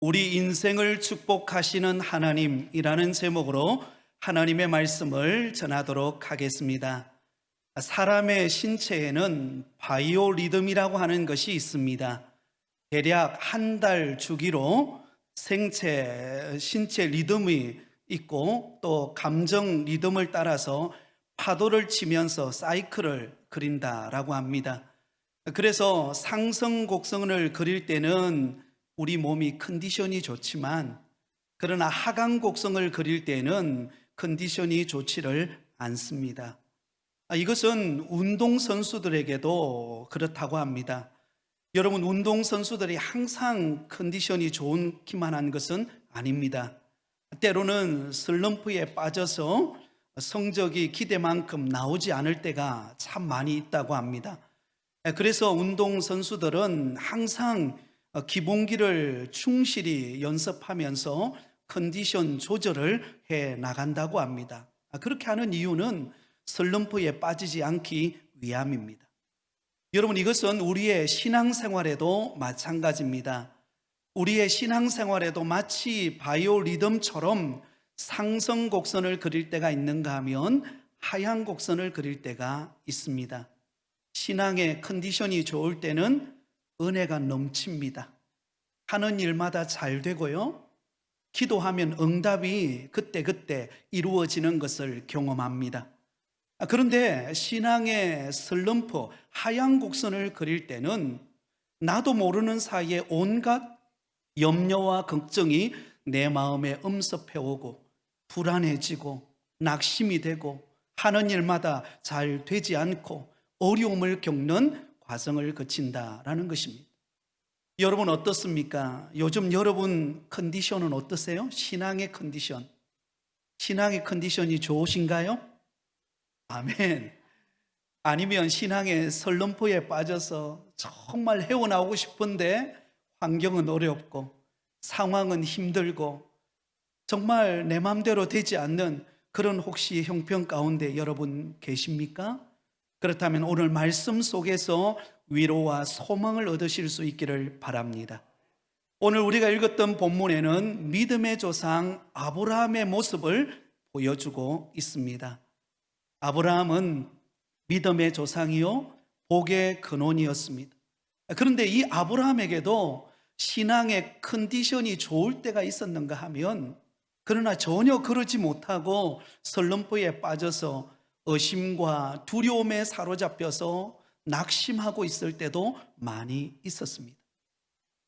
우리 인생을 축복하시는 하나님이라는 제목으로 하나님의 말씀을 전하도록 하겠습니다. 사람의 신체에는 바이오리듬이라고 하는 것이 있습니다. 대략 한 달 주기로 신체 리듬이 있고 또 감정 리듬을 따라서 파도를 치면서 사이클을 그린다라고 합니다. 그래서 상승 곡선을 그릴 때는 우리 몸이 컨디션이 좋지만, 그러나 하강 곡선을 그릴 때는 컨디션이 좋지를 않습니다. 이것은 운동선수들에게도 그렇다고 합니다. 여러분, 운동선수들이 항상 컨디션이 좋기만 한 것은 아닙니다. 때로는 슬럼프에 빠져서 성적이 기대만큼 나오지 않을 때가 참 많이 있다고 합니다. 그래서 운동선수들은 항상 기본기를 충실히 연습하면서 컨디션 조절을 해 나간다고 합니다. 그렇게 하는 이유는 슬럼프에 빠지지 않기 위함입니다. 여러분, 이것은 우리의 신앙생활에도 마찬가지입니다. 우리의 신앙생활에도 마치 바이오리듬처럼 상승 곡선을 그릴 때가 있는가 하면 하향 곡선을 그릴 때가 있습니다. 신앙의 컨디션이 좋을 때는 은혜가 넘칩니다. 하는 일마다 잘 되고요, 기도하면 응답이 그때그때 이루어지는 것을 경험합니다. 그런데 신앙의 슬럼프, 하향 곡선을 그릴 때는 나도 모르는 사이에 온갖 염려와 걱정이 내 마음에 엄습해오고 불안해지고 낙심이 되고 하는 일마다 잘 되지 않고 어려움을 겪는 과정을 거친다라는 것입니다. 여러분 어떻습니까? 요즘 여러분 컨디션은 어떠세요? 신앙의 컨디션. 신앙의 컨디션이 좋으신가요? 아멘. 아니면 신앙의 슬럼프에 빠져서 정말 헤어나오고 싶은데 환경은 어렵고 상황은 힘들고 정말 내 마음대로 되지 않는 그런 혹시 형편 가운데 여러분 계십니까? 그렇다면 오늘 말씀 속에서 위로와 소망을 얻으실 수 있기를 바랍니다. 오늘 우리가 읽었던 본문에는 믿음의 조상 아브라함의 모습을 보여주고 있습니다. 아브라함은 믿음의 조상이요 복의 근원이었습니다. 그런데 이 아브라함에게도 신앙의 컨디션이 좋을 때가 있었는가 하면, 그러나 전혀 그러지 못하고 슬럼프에 빠져서 의심과 두려움에 사로잡혀서 낙심하고 있을 때도 많이 있었습니다.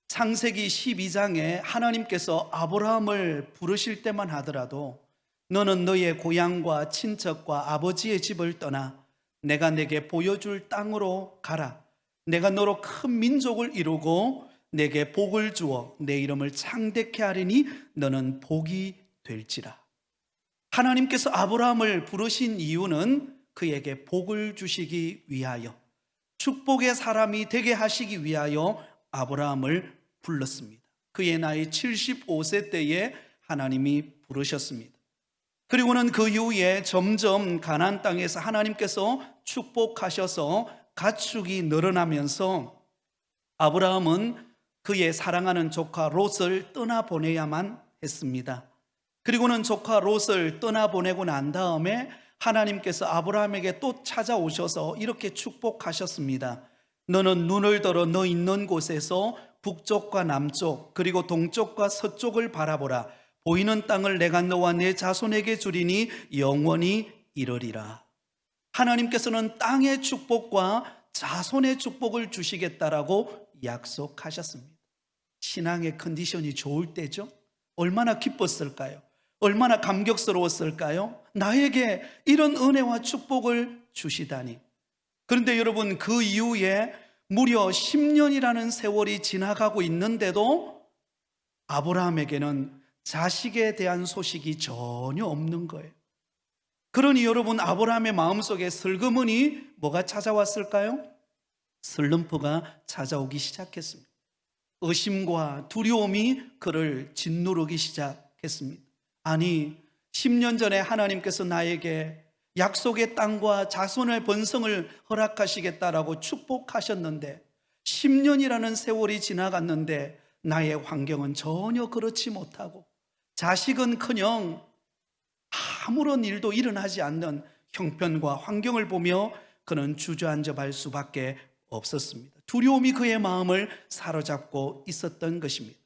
창세기 12장에 하나님께서 아브라함을 부르실 때만 하더라도 너는 너의 고향과 친척과 아버지의 집을 떠나 내가 내게 보여줄 땅으로 가라. 내가 너로 큰 민족을 이루고 내게 복을 주어 내 이름을 창대케 하리니 너는 복이 될지라. 하나님께서 아브라함을 부르신 이유는 그에게 복을 주시기 위하여, 축복의 사람이 되게 하시기 위하여 아브라함을 불렀습니다. 그의 나이 75세 때에 하나님이 부르셨습니다. 그리고는 그 이후에 점점 가나안 땅에서 하나님께서 축복하셔서 가축이 늘어나면서 아브라함은 그의 사랑하는 조카 롯을 떠나보내야만 했습니다. 그리고는 조카 롯을 떠나보내고 난 다음에 하나님께서 아브라함에게 또 찾아오셔서 이렇게 축복하셨습니다. 너는 눈을 들어 너 있는 곳에서 북쪽과 남쪽 그리고 동쪽과 서쪽을 바라보라. 보이는 땅을 내가 너와 내 자손에게 주리니 영원히 이르리라. 하나님께서는 땅의 축복과 자손의 축복을 주시겠다라고 약속하셨습니다. 신앙의 컨디션이 좋을 때죠. 얼마나 기뻤을까요? 얼마나 감격스러웠을까요? 나에게 이런 은혜와 축복을 주시다니. 그런데 여러분, 그 이후에 무려 10년이라는 세월이 지나가고 있는데도 아브라함에게는 자식에 대한 소식이 전혀 없는 거예요. 그러니 여러분, 아브라함의 마음속에 슬그머니 뭐가 찾아왔을까요? 슬럼프가 찾아오기 시작했습니다. 의심과 두려움이 그를 짓누르기 시작했습니다. 아니, 10년 전에 하나님께서 나에게 약속의 땅과 자손의 번성을 허락하시겠다라고 축복하셨는데 10년이라는 세월이 지나갔는데 나의 환경은 전혀 그렇지 못하고 자식은커녕 아무런 일도 일어나지 않는 형편과 환경을 보며 그는 주저앉아 갈 수밖에 없었습니다. 두려움이 그의 마음을 사로잡고 있었던 것입니다.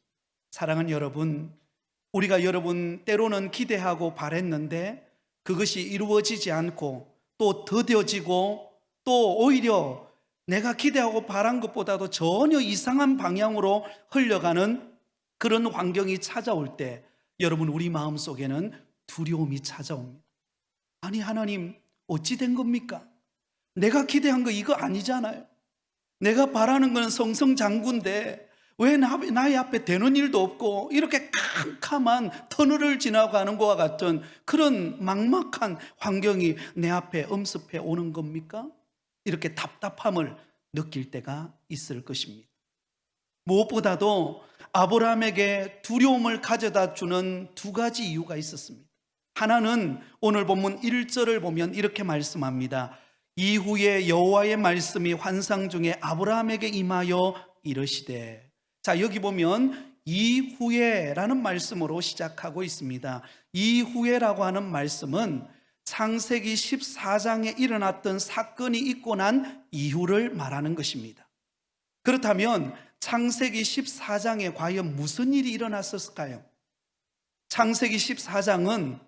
사랑하는 여러분, 우리가 여러분 때로는 기대하고 바랬는데 그것이 이루어지지 않고 또 더뎌지고 또 오히려 내가 기대하고 바란 것보다도 전혀 이상한 방향으로 흘러가는 그런 환경이 찾아올 때 여러분 우리 마음속에는 두려움이 찾아옵니다. 아니 하나님 어찌 된 겁니까? 내가 기대한 거 이거 아니잖아요. 내가 바라는 건 성성장구인데 왜 나의 앞에 되는 일도 없고 이렇게 캄캄한 터널을 지나가는 것과 같은 그런 막막한 환경이 내 앞에 엄습해 오는 겁니까? 이렇게 답답함을 느낄 때가 있을 것입니다. 무엇보다도 아브라함에게 두려움을 가져다 주는 두 가지 이유가 있었습니다. 하나는 오늘 본문 1절을 보면 이렇게 말씀합니다. 이후에 여호와의 말씀이 환상 중에 아브라함에게 임하여 이르시되. 자, 여기 보면 이후에라는 말씀으로 시작하고 있습니다. 이후에라고 하는 말씀은 창세기 14장에 일어났던 사건이 있고 난 이후를 말하는 것입니다. 그렇다면 창세기 14장에 과연 무슨 일이 일어났었을까요? 창세기 14장은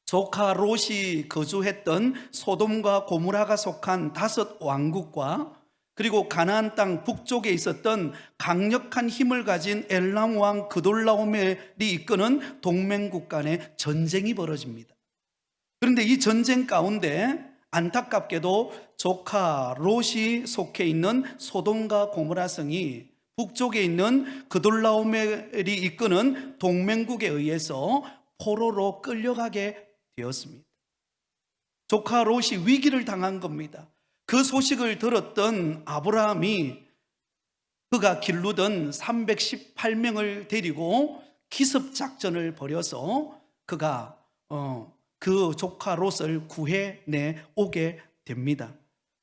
조카 롯이 거주했던 소돔과 고모라가 속한 5 왕국과 그리고 가나안 땅 북쪽에 있었던 강력한 힘을 가진 엘람 왕 그돌라오멜이 이끄는 동맹국 간의 전쟁이 벌어집니다. 그런데 이 전쟁 가운데 안타깝게도 조카 롯이 속해 있는 소돔과 고모라 성이 북쪽에 있는 그돌라오멜이 이끄는 동맹국에 의해서 포로로 끌려가게 되었습니다. 조카 롯이 위기를 당한 겁니다. 그 소식을 들었던 아브라함이 그가 기르던 318명을 데리고 기습작전을 벌여서 그가 그 조카 롯을 구해내 오게 됩니다.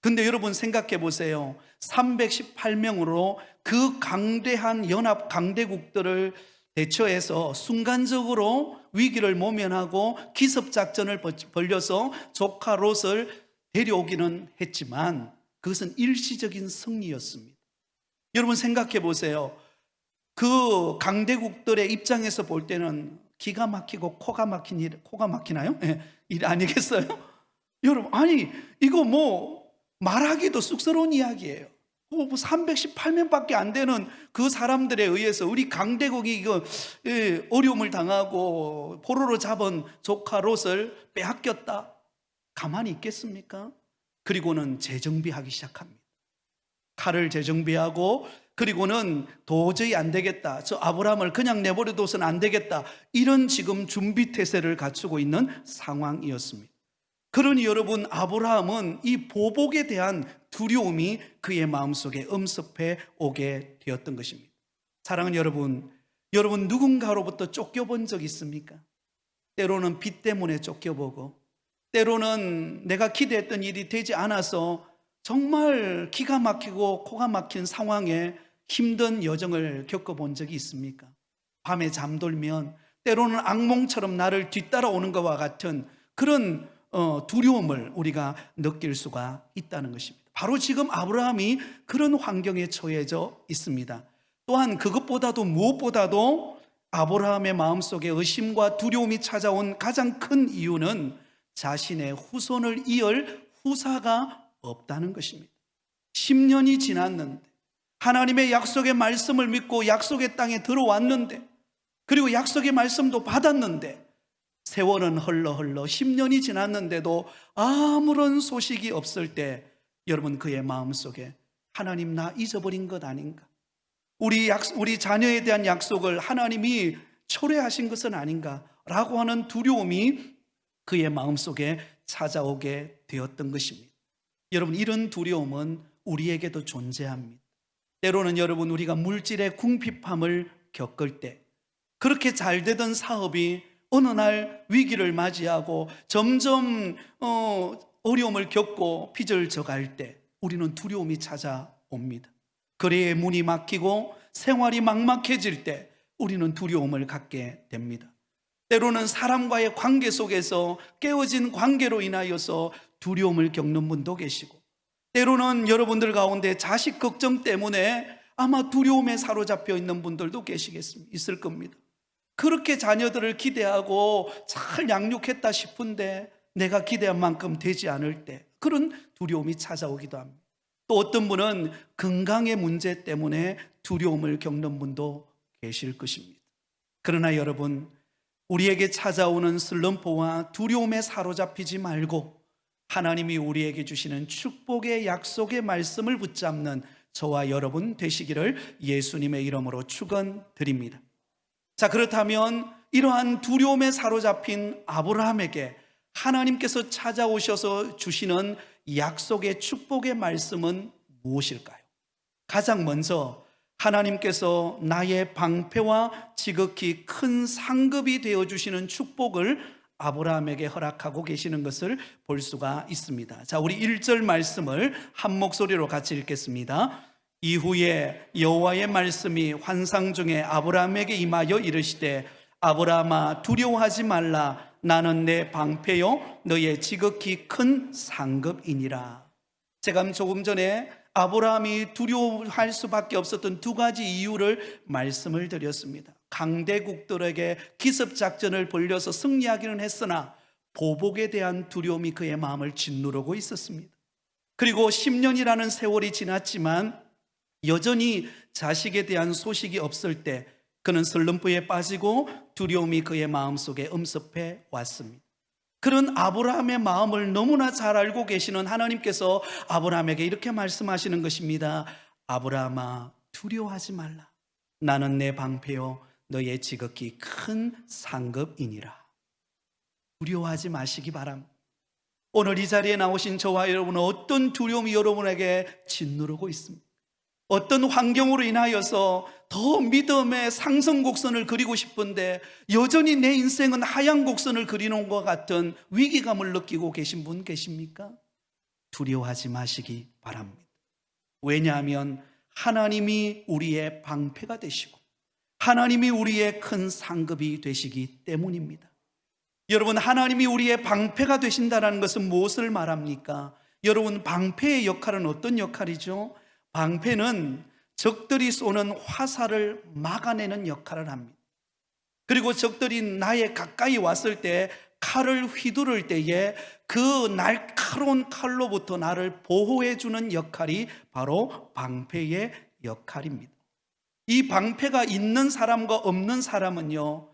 근데 여러분 생각해 보세요. 318명으로 그 강대한 연합 강대국들을 대처해서 순간적으로 위기를 모면하고 기습작전을 벌여서 조카 롯을 데려오기는 했지만 그것은 일시적인 승리였습니다. 여러분 생각해 보세요. 그 강대국들의 입장에서 볼 때는 기가 막히고 코가 막히나요? 일 아니겠어요? 여러분 아니 이거 뭐 말하기도 쑥스러운 이야기예요. 318명밖에 안 되는 그 사람들에 의해서 우리 강대국이 이거 어려움을 당하고 포로로 잡은 조카 롯을 빼앗겼다. 가만히 있겠습니까? 그리고는 재정비하기 시작합니다. 칼을 재정비하고 그리고는 도저히 안 되겠다. 저 아브라함을 그냥 내버려둬서는 안 되겠다. 이런 지금 준비태세를 갖추고 있는 상황이었습니다. 그러니 여러분 아브라함은 이 보복에 대한 두려움이 그의 마음속에 엄습해 오게 되었던 것입니다. 사랑하는 여러분 누군가로부터 쫓겨본 적 있습니까? 때로는 빚 때문에 쫓겨보고 때로는 내가 기대했던 일이 되지 않아서 정말 기가 막히고 코가 막힌 상황에 힘든 여정을 겪어본 적이 있습니까? 밤에 잠들면 때로는 악몽처럼 나를 뒤따라오는 것과 같은 그런 두려움을 우리가 느낄 수가 있다는 것입니다. 바로 지금 아브라함이 그런 환경에 처해져 있습니다. 또한 그것보다도 무엇보다도 아브라함의 마음속에 의심과 두려움이 찾아온 가장 큰 이유는 자신의 후손을 이을 후사가 없다는 것입니다. 10년이 지났는데 하나님의 약속의 말씀을 믿고 약속의 땅에 들어왔는데 그리고 약속의 말씀도 받았는데 세월은 흘러 10년이 지났는데도 아무런 소식이 없을 때 여러분 그의 마음속에 하나님 나 잊어버린 것 아닌가? 우리 자녀에 대한 약속을 하나님이 초래하신 것은 아닌가? 라고 하는 두려움이 그의 마음속에 찾아오게 되었던 것입니다. 여러분 이런 두려움은 우리에게도 존재합니다. 때로는 여러분 우리가 물질의 궁핍함을 겪을 때 그렇게 잘 되던 사업이 어느 날 위기를 맞이하고 점점 어려움을 겪고 빚을 져갈 때 우리는 두려움이 찾아옵니다. 거래의 문이 막히고 생활이 막막해질 때 우리는 두려움을 갖게 됩니다. 때로는 사람과의 관계 속에서 깨어진 관계로 인하여서 두려움을 겪는 분도 계시고, 때로는 여러분들 가운데 자식 걱정 때문에 아마 두려움에 사로잡혀 있는 분들도 있을 겁니다. 그렇게 자녀들을 기대하고 잘 양육했다 싶은데 내가 기대한 만큼 되지 않을 때 그런 두려움이 찾아오기도 합니다. 또 어떤 분은 건강의 문제 때문에 두려움을 겪는 분도 계실 것입니다. 그러나 여러분, 우리에게 찾아오는 슬럼프와 두려움에 사로잡히지 말고 하나님이 우리에게 주시는 축복의 약속의 말씀을 붙잡는 저와 여러분 되시기를 예수님의 이름으로 축원드립니다. 자, 그렇다면 이러한 두려움에 사로잡힌 아브라함에게 하나님께서 찾아오셔서 주시는 약속의 축복의 말씀은 무엇일까요? 가장 먼저 하나님께서 나의 방패와 지극히 큰 상급이 되어주시는 축복을 아브라함에게 허락하고 계시는 것을 볼 수가 있습니다. 자, 우리 1절 말씀을 한 목소리로 같이 읽겠습니다. 이후에 여호와의 말씀이 환상 중에 아브라함에게 임하여 이르시되 아브라함아 두려워하지 말라. 나는 내 방패요 너의 지극히 큰 상급이니라. 제가 조금 전에 아브라함이 두려워할 수밖에 없었던 두 가지 이유를 말씀을 드렸습니다. 강대국들에게 기습작전을 벌려서 승리하기는 했으나 보복에 대한 두려움이 그의 마음을 짓누르고 있었습니다. 그리고 10년이라는 세월이 지났지만 여전히 자식에 대한 소식이 없을 때 그는 슬럼프에 빠지고 두려움이 그의 마음속에 엄습해 왔습니다. 그런 아브라함의 마음을 너무나 잘 알고 계시는 하나님께서 아브라함에게 이렇게 말씀하시는 것입니다. 아브라함아 두려워하지 말라. 나는 내 방패요 너의 지극히 큰 상급이니라. 두려워하지 마시기 바랍니다. 오늘 이 자리에 나오신 저와 여러분은 어떤 두려움이 여러분에게 짓누르고 있습니다. 어떤 환경으로 인하여서 더 믿음의 상승 곡선을 그리고 싶은데 여전히 내 인생은 하향 곡선을 그리는 것 같은 위기감을 느끼고 계신 분 계십니까? 두려워하지 마시기 바랍니다. 왜냐하면 하나님이 우리의 방패가 되시고 하나님이 우리의 큰 상급이 되시기 때문입니다. 여러분, 하나님이 우리의 방패가 되신다는 것은 무엇을 말합니까? 여러분, 방패의 역할은 어떤 역할이죠? 방패는 적들이 쏘는 화살을 막아내는 역할을 합니다. 그리고 적들이 나에 가까이 왔을 때 칼을 휘두를 때에 그 날카로운 칼로부터 나를 보호해 주는 역할이 바로 방패의 역할입니다. 이 방패가 있는 사람과 없는 사람은요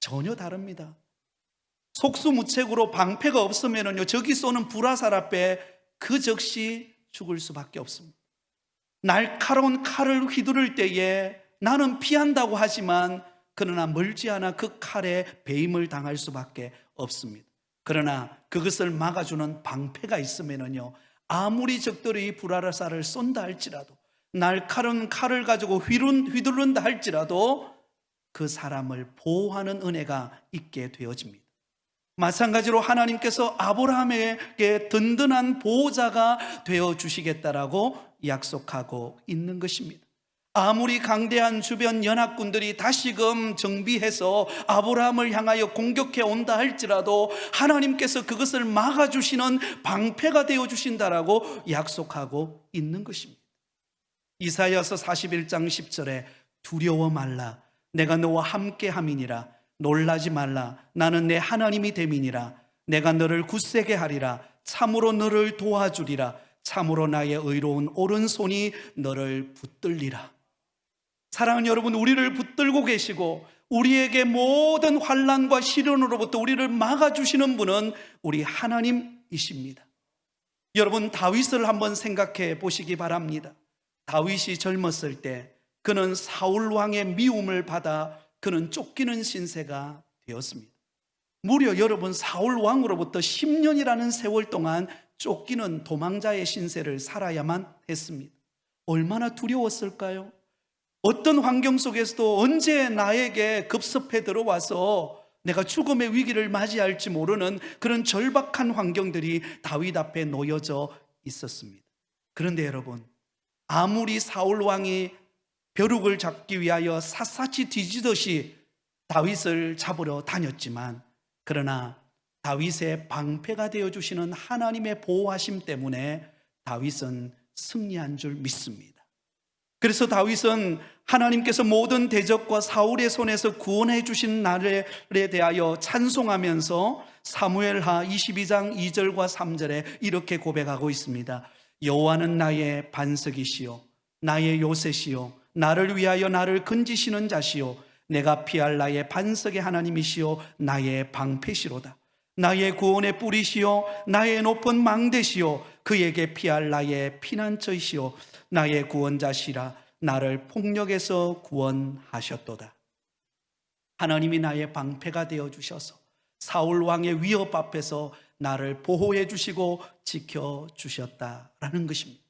전혀 다릅니다. 속수무책으로 방패가 없으면요 적이 쏘는 불화살 앞에 그 즉시 죽을 수밖에 없습니다. 날카로운 칼을 휘두를 때에 나는 피한다고 하지만 그러나 멀지 않아 그 칼에 배임을 당할 수밖에 없습니다. 그러나 그것을 막아주는 방패가 있으면요 아무리 적들이 불화살을 쏜다 할지라도 날카로운 칼을 가지고 휘두른다 할지라도 그 사람을 보호하는 은혜가 있게 되어집니다. 마찬가지로 하나님께서 아브라함에게 든든한 보호자가 되어주시겠다라고 약속하고 있는 것입니다. 아무리 강대한 주변 연합군들이 다시금 정비해서 아브라함을 향하여 공격해 온다 할지라도 하나님께서 그것을 막아주시는 방패가 되어주신다라고 약속하고 있는 것입니다. 이사야서 41장 10절에 두려워 말라 내가 너와 함께함이니라 놀라지 말라 나는 내 하나님이 됨이니라 내가 너를 굳세게 하리라 참으로 너를 도와주리라 참으로 나의 의로운 오른손이 너를 붙들리라. 사랑하는 여러분, 우리를 붙들고 계시고 우리에게 모든 환난과 시련으로부터 우리를 막아주시는 분은 우리 하나님이십니다. 여러분, 다윗을 한번 생각해 보시기 바랍니다. 다윗이 젊었을 때 그는 사울 왕의 미움을 받아 그는 쫓기는 신세가 되었습니다. 무려 여러분 사울 왕으로부터 10년이라는 세월 동안 쫓기는 도망자의 신세를 살아야만 했습니다. 얼마나 두려웠을까요? 어떤 환경 속에서도 언제 나에게 급습해 들어와서 내가 죽음의 위기를 맞이할지 모르는 그런 절박한 환경들이 다윗 앞에 놓여져 있었습니다. 그런데 여러분, 아무리 사울 왕이 벼룩을 잡기 위하여 샅샅이 뒤지듯이 다윗을 잡으러 다녔지만, 그러나 다윗의 방패가 되어주시는 하나님의 보호하심 때문에 다윗은 승리한 줄 믿습니다. 그래서 다윗은 하나님께서 모든 대적과 사울의 손에서 구원해 주신 나를 대하여 찬송하면서 사무엘하 22장 2절과 3절에 이렇게 고백하고 있습니다. 여호와는 나의 반석이시요 나의 요새시요 나를 위하여 나를 건지시는 자시요 내가 피할 나의 반석의 하나님이시요 나의 방패시로다. 나의 구원의 뿌리시요 나의 높은 망대시요 그에게 피할 나의 피난처이시요 나의 구원자시라. 나를 폭력에서 구원하셨도다. 하나님이 나의 방패가 되어주셔서 사울 왕의 위협 앞에서 나를 보호해 주시고 지켜주셨다라는 것입니다.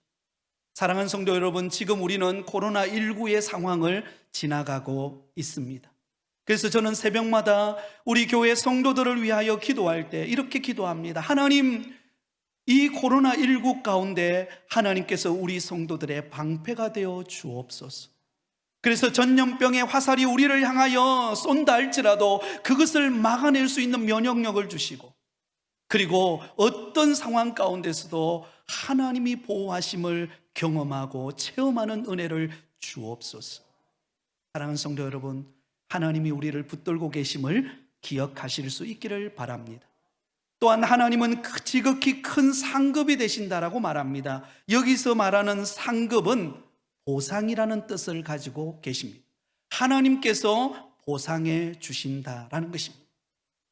사랑하는 성도 여러분, 지금 우리는 코로나19의 상황을 지나가고 있습니다. 그래서 저는 새벽마다 우리 교회 성도들을 위하여 기도할 때 이렇게 기도합니다. 하나님, 이 코로나19 가운데 하나님께서 우리 성도들의 방패가 되어 주옵소서. 그래서 전염병의 화살이 우리를 향하여 쏜다 할지라도 그것을 막아낼 수 있는 면역력을 주시고, 그리고 어떤 상황 가운데서도 하나님이 보호하심을 경험하고 체험하는 은혜를 주옵소서. 사랑하는 성도 여러분, 하나님이 우리를 붙들고 계심을 기억하실 수 있기를 바랍니다. 또한 하나님은 지극히 큰 상급이 되신다라고 말합니다. 여기서 말하는 상급은 보상이라는 뜻을 가지고 계십니다. 하나님께서 보상해 주신다라는 것입니다.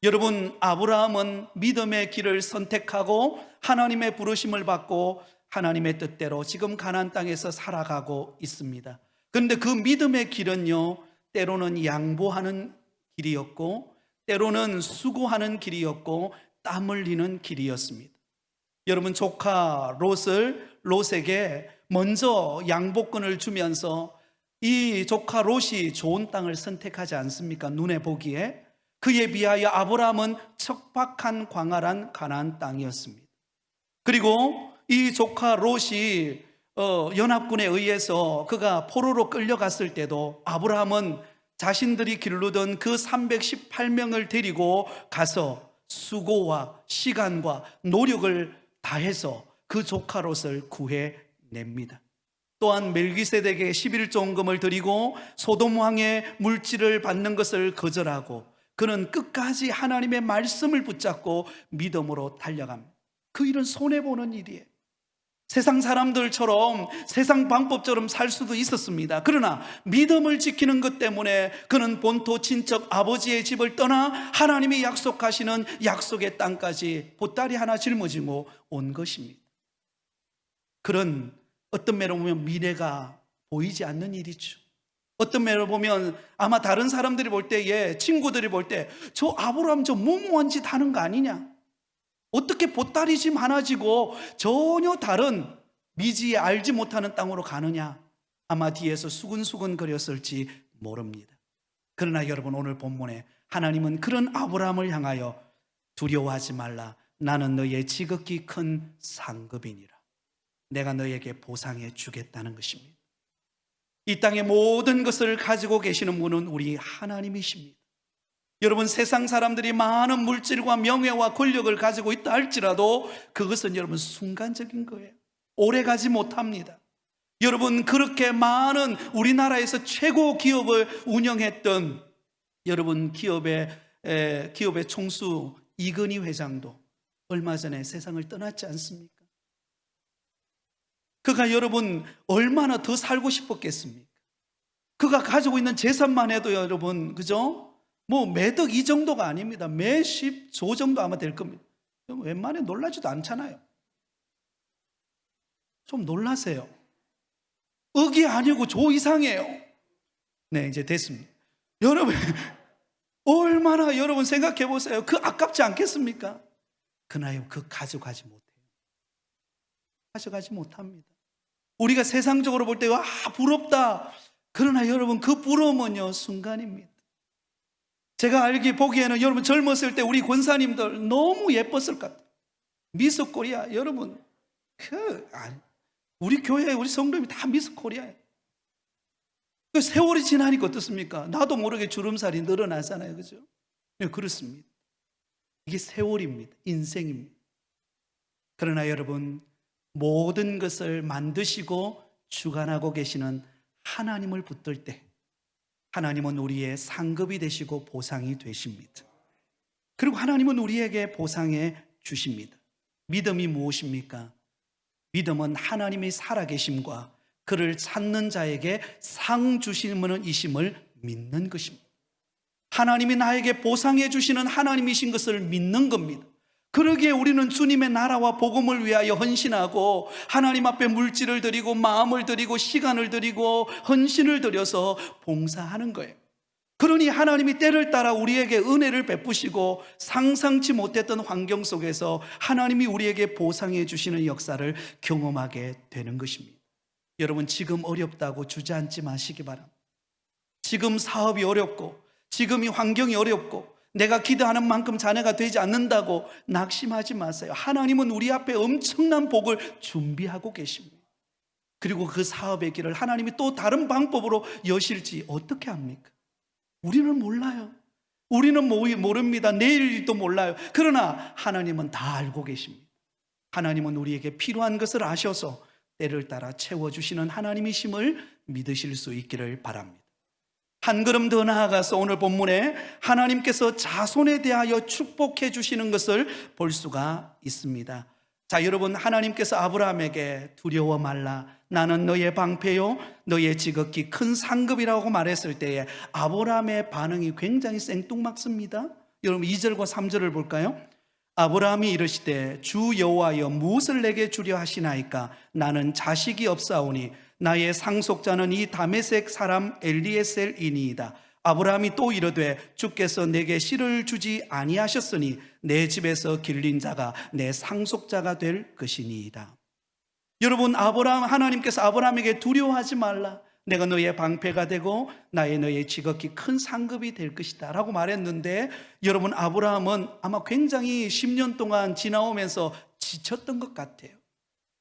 여러분, 아브라함은 믿음의 길을 선택하고 하나님의 부르심을 받고 하나님의 뜻대로 지금 가나안 땅에서 살아가고 있습니다. 그런데 그 믿음의 길은요, 때로는 양보하는 길이었고 때로는 수고하는 길이었고 땀 흘리는 길이었습니다. 여러분, 조카 롯에게 먼저 양보권을 주면서 이 조카 롯이 좋은 땅을 선택하지 않습니까? 눈에 보기에. 그에 비하여 아브라함은 척박한 광활한 가나안 땅이었습니다. 그리고 이 조카 롯이 연합군에 의해서 그가 포로로 끌려갔을 때도 아브라함은 자신들이 기르던 그 318명을 데리고 가서 수고와 시간과 노력을 다해서 그 조카 롯을 구해냅니다. 또한 멜기세덱에게 11조원금을 드리고 소돔 왕의 물질을 받는 것을 거절하고 그는 끝까지 하나님의 말씀을 붙잡고 믿음으로 달려갑니다. 그 일은 손해보는 일이에요. 세상 사람들처럼 세상 방법처럼 살 수도 있었습니다. 그러나 믿음을 지키는 것 때문에 그는 본토 친척 아버지의 집을 떠나 하나님이 약속하시는 약속의 땅까지 보따리 하나 짊어지고 온 것입니다. 그런 어떤 면으로 보면 미래가 보이지 않는 일이죠. 어떤 면으로 보면 아마 다른 사람들이 볼 때에, 친구들이 볼 때 저 아브라함 저 무모한 짓 하는 거 아니냐, 어떻게 보따리 짐 하나 지고 전혀 다른 미지에 알지 못하는 땅으로 가느냐, 아마 뒤에서 수근수근 거렸을지 모릅니다. 그러나 여러분, 오늘 본문에 하나님은 그런 아브라함을 향하여 두려워하지 말라, 나는 너의 지극히 큰 상급이니라, 내가 너에게 보상해 주겠다는 것입니다. 이 땅의 모든 것을 가지고 계시는 분은 우리 하나님이십니다. 여러분, 세상 사람들이 많은 물질과 명예와 권력을 가지고 있다 할지라도 그것은 여러분 순간적인 거예요. 오래 가지 못합니다. 여러분, 그렇게 많은 우리나라에서 최고 기업을 운영했던 여러분 기업의 총수 이건희 회장도 얼마 전에 세상을 떠났지 않습니까? 그가 여러분 얼마나 더 살고 싶었겠습니까? 그가 가지고 있는 재산만 해도 여러분, 그죠? 뭐 매덕 이 정도가 아닙니다. 몇십 조 정도 아마 될 겁니다. 웬만해 놀라지도 않잖아요. 좀 놀라세요. 억이 아니고 조 이상이에요. 네, 이제 됐습니다. 여러분, 얼마나 여러분 생각해 보세요. 그 아깝지 않겠습니까? 그러나 그 가져가지 못해요. 가져가지 못합니다. 우리가 세상적으로 볼 때 부럽다. 그러나 여러분, 그 부러움은요 순간입니다. 제가 보기에는 여러분 젊었을 때 우리 권사님들 너무 예뻤을 것 같아요. 미스 코리아. 여러분, 우리 교회 우리 성도님이 다 미스 코리아예요. 그 세월이 지나니까 어떻습니까? 나도 모르게 주름살이 늘어나잖아요. 그죠? 네, 그렇습니다. 이게 세월입니다. 인생입니다. 그러나 여러분, 모든 것을 만드시고 주관하고 계시는 하나님을 붙들 때 하나님은 우리의 상급이 되시고 보상이 되십니다. 그리고 하나님은 우리에게 보상해 주십니다. 믿음이 무엇입니까? 믿음은 하나님의 살아계심과 그를 찾는 자에게 상 주시는 이심을 믿는 것입니다. 하나님이 나에게 보상해 주시는 하나님이신 것을 믿는 겁니다. 그러기에 우리는 주님의 나라와 복음을 위하여 헌신하고 하나님 앞에 물질을 드리고 마음을 드리고 시간을 드리고 헌신을 드려서 봉사하는 거예요. 그러니 하나님이 때를 따라 우리에게 은혜를 베푸시고 상상치 못했던 환경 속에서 하나님이 우리에게 보상해 주시는 역사를 경험하게 되는 것입니다. 여러분, 지금 어렵다고 주저앉지 마시기 바랍니다. 지금 사업이 어렵고 지금 이 환경이 어렵고 내가 기도하는 만큼 자녀가 되지 않는다고 낙심하지 마세요. 하나님은 우리 앞에 엄청난 복을 준비하고 계십니다. 그리고 그 사업의 길을 하나님이 또 다른 방법으로 여실지 어떻게 합니까? 우리는 몰라요. 우리는 모릅니다. 내일 일도 몰라요. 그러나 하나님은 다 알고 계십니다. 하나님은 우리에게 필요한 것을 아셔서 때를 따라 채워주시는 하나님이심을 믿으실 수 있기를 바랍니다. 한 걸음 더 나아가서 오늘 본문에 하나님께서 자손에 대하여 축복해 주시는 것을 볼 수가 있습니다. 자, 여러분, 하나님께서 아브라함에게 두려워 말라, 나는 너의 방패요 너의 지극히 큰 상급이라고 말했을 때에 아브라함의 반응이 굉장히 생뚱맞습니다. 여러분, 2절과 3절을 볼까요? 아브라함이 이르시되 주 여호와여 무엇을 내게 주려 하시나이까? 나는 자식이 없사오니 나의 상속자는 이 다메섹 사람 엘리에셀이니이다. 아브라함이 또 이르되 주께서 내게 씨를 주지 아니하셨으니 내 집에서 길린 자가 내 상속자가 될 것이니이다. 여러분, 하나님께서 아브라함에게 두려워하지 말라, 내가 너의 방패가 되고 너의 지극히 큰 상급이 될 것이다 라고 말했는데, 여러분, 아브라함은 아마 굉장히 10년 동안 지나오면서 지쳤던 것 같아요.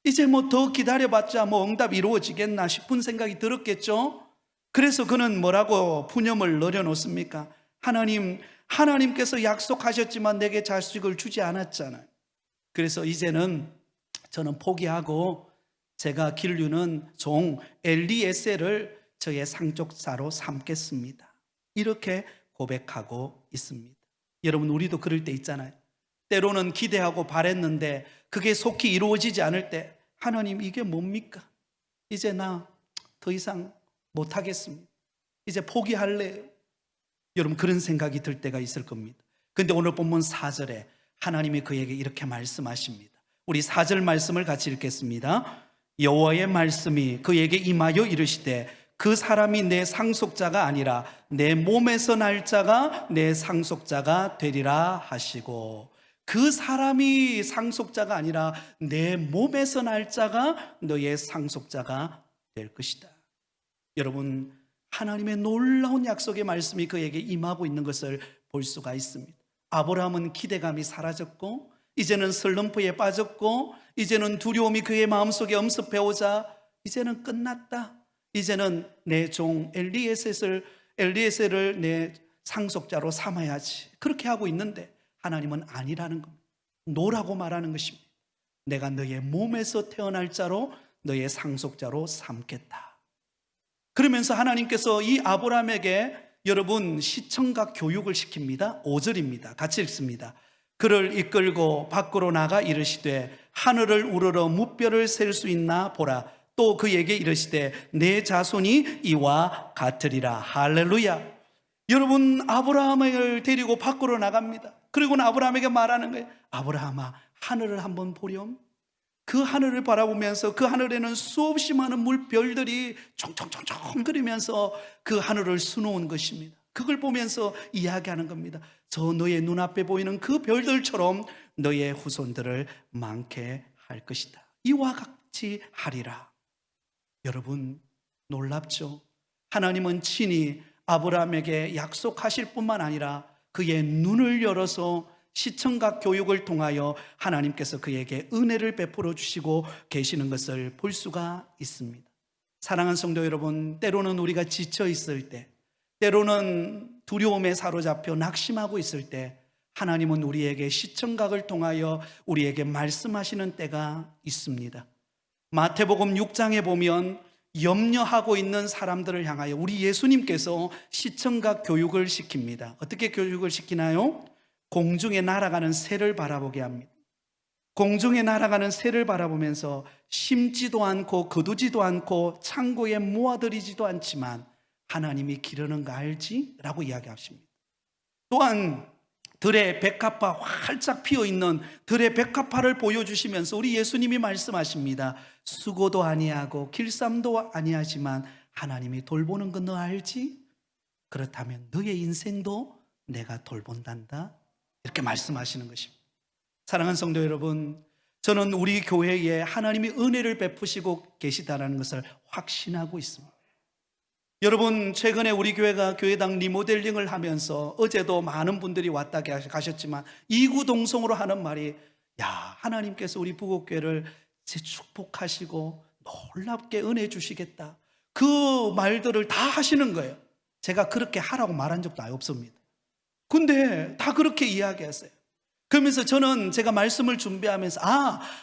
이제 뭐 더 기다려봤자 뭐 응답 이루어지겠나 싶은 생각이 들었겠죠. 그래서 그는 뭐라고 푸념을 내려놓습니까? 하나님께서 약속하셨지만 내게 자식을 주지 않았잖아요. 그래서 이제는 저는 포기하고 제가 기르는 종 엘리에셀을 저의 상속자로 삼겠습니다. 이렇게 고백하고 있습니다. 여러분, 우리도 그럴 때 있잖아요. 때로는 기대하고 바랬는데 그게 속히 이루어지지 않을 때, 하나님 이게 뭡니까? 이제 나 더 이상 못하겠습니다. 이제 포기할래요. 여러분, 그런 생각이 들 때가 있을 겁니다. 그런데 오늘 본문 4절에 하나님이 그에게 이렇게 말씀하십니다. 우리 4절 말씀을 같이 읽겠습니다. 여호와의 말씀이 그에게 임하여 이르시되 그 사람이 내 상속자가 아니라 내 몸에서 날 자가 내 상속자가 되리라 하시고, 그 사람이 상속자가 아니라 내 몸에서 날 자가 너의 상속자가 될 것이다. 여러분, 하나님의 놀라운 약속의 말씀이 그에게 임하고 있는 것을 볼 수가 있습니다. 아브라함은 기대감이 사라졌고 이제는 슬럼프에 빠졌고 이제는 두려움이 그의 마음속에 엄습해오자 이제는 끝났다. 이제는 내 종 엘리에셀을 내 상속자로 삼아야지. 그렇게 하고 있는데 하나님은 아니라는 겁니다. 노라고 말하는 것입니다. 내가 너의 몸에서 태어날 자로 너의 상속자로 삼겠다. 그러면서 하나님께서 이 아브라함에게 여러분 시청각 교육을 시킵니다. 5절입니다. 같이 읽습니다. 그를 이끌고 밖으로 나가 이르시되 하늘을 우러러 무뼈를 셀 수 있나 보라. 또 그에게 이르시되 내 자손이 이와 같으리라. 할렐루야. 여러분, 아브라함을 데리고 밖으로 나갑니다. 그리고는 아브라함에게 말하는 거예요. 아브라함아, 하늘을 한번 보렴. 그 하늘을 바라보면서 그 하늘에는 수없이 많은 물별들이 총총총총 거리면서 그 하늘을 수놓은 것입니다. 그걸 보면서 이야기하는 겁니다. 저 너의 눈앞에 보이는 그 별들처럼 너의 후손들을 많게 할 것이다. 이와 같이 하리라. 여러분, 놀랍죠? 하나님은 친히 아브라함에게 약속하실 뿐만 아니라 그의 눈을 열어서 시청각 교육을 통하여 하나님께서 그에게 은혜를 베풀어 주시고 계시는 것을 볼 수가 있습니다. 사랑하는 성도 여러분, 때로는 우리가 지쳐 있을 때, 때로는 두려움에 사로잡혀 낙심하고 있을 때 하나님은 우리에게 시청각을 통하여 우리에게 말씀하시는 때가 있습니다. 마태복음 6장에 보면 염려하고 있는 사람들을 향하여 우리 예수님께서 시청각 교육을 시킵니다. 어떻게 교육을 시키나요? 공중에 날아가는 새를 바라보게 합니다. 공중에 날아가는 새를 바라보면서 심지도 않고 거두지도 않고 창고에 모아들이지도 않지만 하나님이 기르는 거 알지? 라고 이야기하십니다. 또한 들의 백합화, 활짝 피어있는 들의 백합화를 보여주시면서 우리 예수님이 말씀하십니다. 수고도 아니하고 길쌈도 아니하지만 하나님이 돌보는 거 너 알지? 그렇다면 너의 인생도 내가 돌본단다, 이렇게 말씀하시는 것입니다. 사랑하는 성도 여러분, 저는 우리 교회에 하나님이 은혜를 베푸시고 계시다는 것을 확신하고 있습니다. 여러분, 최근에 우리 교회가 교회당 리모델링을 하면서 어제도 많은 분들이 왔다 가셨지만 이구동성으로 하는 말이, 야, 하나님께서 우리 부곡교회를 축복하시고 놀랍게 은혜 주시겠다, 그 말들을 다 하시는 거예요. 제가 그렇게 하라고 말한 적도 없습니다. 근데 다 그렇게 이야기했어요. 그러면서 저는 제가 말씀을 준비하면서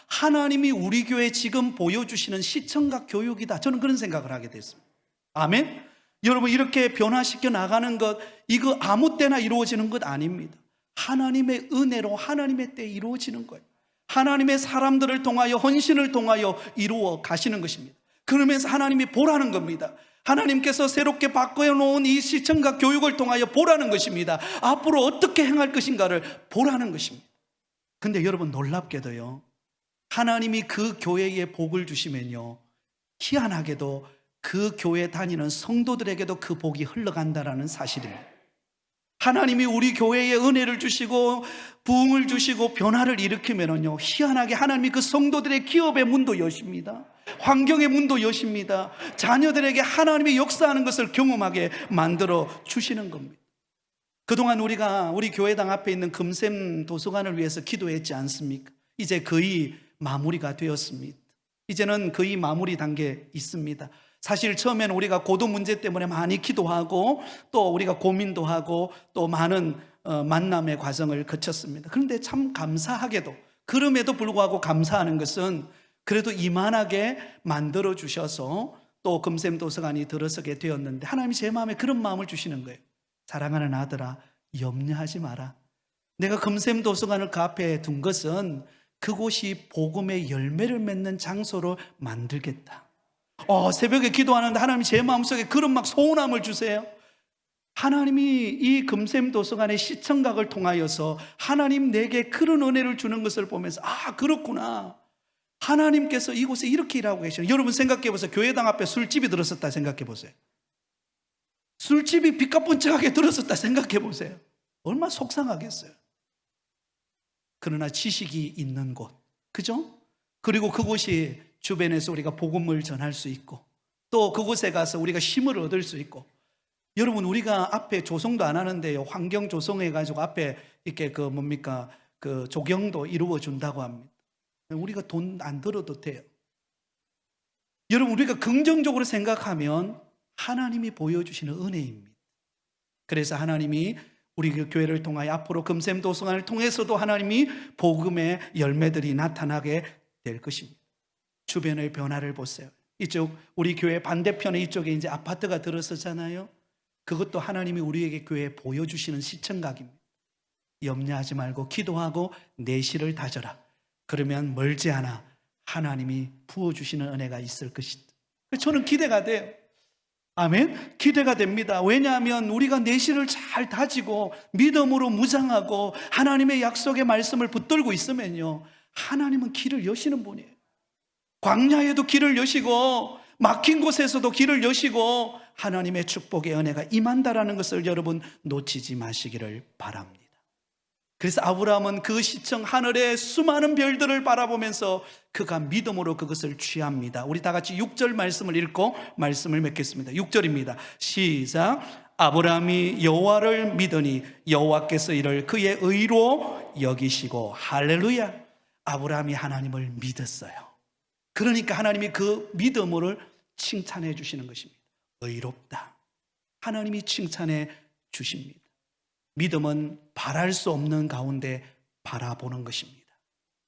하나님이 우리 교회 지금 보여주시는 시청각 교육이다, 저는 그런 생각을 하게 됐습니다. 아멘? 여러분, 이렇게 변화시켜 나가는 것, 이거 아무 때나 이루어지는 것 아닙니다. 하나님의 은혜로 하나님의 때에 이루어지는 거예요. 하나님의 사람들을 통하여, 헌신을 통하여 이루어 가시는 것입니다. 그러면서 하나님이 보라는 겁니다. 하나님께서 새롭게 바꿔놓은 이 시청각 교육을 통하여 보라는 것입니다. 앞으로 어떻게 행할 것인가를 보라는 것입니다. 근데 여러분, 놀랍게도요, 하나님이 그 교회에 복을 주시면요, 희한하게도 그 교회 다니는 성도들에게도 그 복이 흘러간다라는 사실입니다. 하나님이 우리 교회에 은혜를 주시고 부흥을 주시고 변화를 일으키면요, 희한하게 하나님이 그 성도들의 기업의 문도 여십니다. 환경의 문도 여십니다. 자녀들에게 하나님이 역사하는 것을 경험하게 만들어 주시는 겁니다. 그동안 우리가 우리 교회당 앞에 있는 금샘 도서관을 위해서 기도했지 않습니까? 이제 거의 마무리가 되었습니다. 이제는 거의 마무리 단계에 있습니다. 사실 처음에는 우리가 고도 문제 때문에 많이 기도하고 또 우리가 고민도 하고 또 많은 만남의 과정을 거쳤습니다. 그런데 참 감사하게도, 그럼에도 불구하고 감사하는 것은 그래도 이만하게 만들어 주셔서 또 금샘도서관이 들어서게 되었는데, 하나님이 제 마음에 그런 마음을 주시는 거예요. 사랑하는 아들아, 염려하지 마라. 내가 금샘도서관을 그 앞에 둔 것은 그곳이 복음의 열매를 맺는 장소로 만들겠다. 새벽에 기도하는데 하나님이 제 마음속에 그런 막 소원함을 주세요. 하나님이 이 금샘도서관의 시청각을 통하여서 하나님 내게 그런 은혜를 주는 것을 보면서 그렇구나, 하나님께서 이곳에 이렇게 일하고 계시네. 여러분 생각해 보세요. 교회당 앞에 술집이 들었었다 생각해 보세요. 술집이 빚가분쩍하게 들었었다 생각해 보세요. 얼마나 속상하겠어요. 그러나 지식이 있는 곳, 그죠? 그리고 그곳이 주변에서 우리가 복음을 전할 수 있고 또 그곳에 가서 우리가 힘을 얻을 수 있고, 여러분 우리가 앞에 조성도 안 하는데요, 환경 조성해가지고 앞에 이렇게 그 조경도 이루어 준다고 합니다. 우리가 돈 안 들어도 돼요. 여러분, 우리가 긍정적으로 생각하면 하나님이 보여주시는 은혜입니다. 그래서 하나님이 우리 그 교회를 통하여 앞으로 금샘도서관을 통해서도 하나님이 복음의 열매들이 나타나게 될 것입니다. 주변의 변화를 보세요. 이쪽 우리 교회 반대편에 이쪽에 이제 아파트가 들어서잖아요. 그것도 하나님이 우리에게 교회에 보여주시는 시청각입니다. 염려하지 말고 기도하고 내실을 다져라. 그러면 멀지 않아 하나님이 부어주시는 은혜가 있을 것이다. 저는 기대가 돼요. 아멘? 기대가 됩니다. 왜냐하면 우리가 내실을 잘 다지고 믿음으로 무장하고 하나님의 약속의 말씀을 붙들고 있으면요, 하나님은 길을 여시는 분이에요. 광야에도 길을 여시고 막힌 곳에서도 길을 여시고 하나님의 축복의 은혜가 임한다라는 것을 여러분 놓치지 마시기를 바랍니다. 그래서 아브라함은 그 시청 하늘의 수많은 별들을 바라보면서 그가 믿음으로 그것을 취합니다. 우리 다 같이 6절 말씀을 읽고 말씀을 맺겠습니다. 6절입니다. 시작. 아브라함이 여호와를 믿으니 여호와께서 이를 그의 의로 여기시고. 할렐루야. 아브라함이 하나님을 믿었어요. 그러니까 하나님이 그 믿음을 칭찬해 주시는 것입니다. 의롭다. 하나님이 칭찬해 주십니다. 믿음은 바랄 수 없는 가운데 바라보는 것입니다.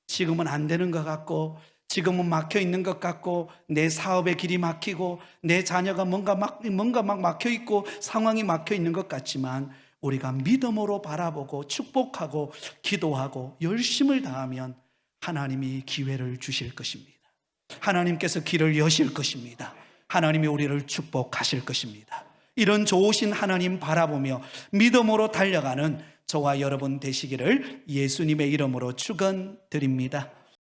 지금은 안 되는 것 같고, 지금은 막혀 있는 것 같고, 내 사업의 길이 막히고, 내 자녀가 뭔가 막 막혀 있고, 상황이 막혀 있는 것 같지만, 우리가 믿음으로 바라보고 축복하고 기도하고 열심을 다하면 하나님이 기회를 주실 것입니다. 하나님께서 길을 여실 것입니다. 하나님이 우리를 축복하실 것입니다. 이런 좋으신 하나님 바라보며 믿음으로 달려가는 저와 여러분 되시기를 예수님의 이름으로 축원드립니다.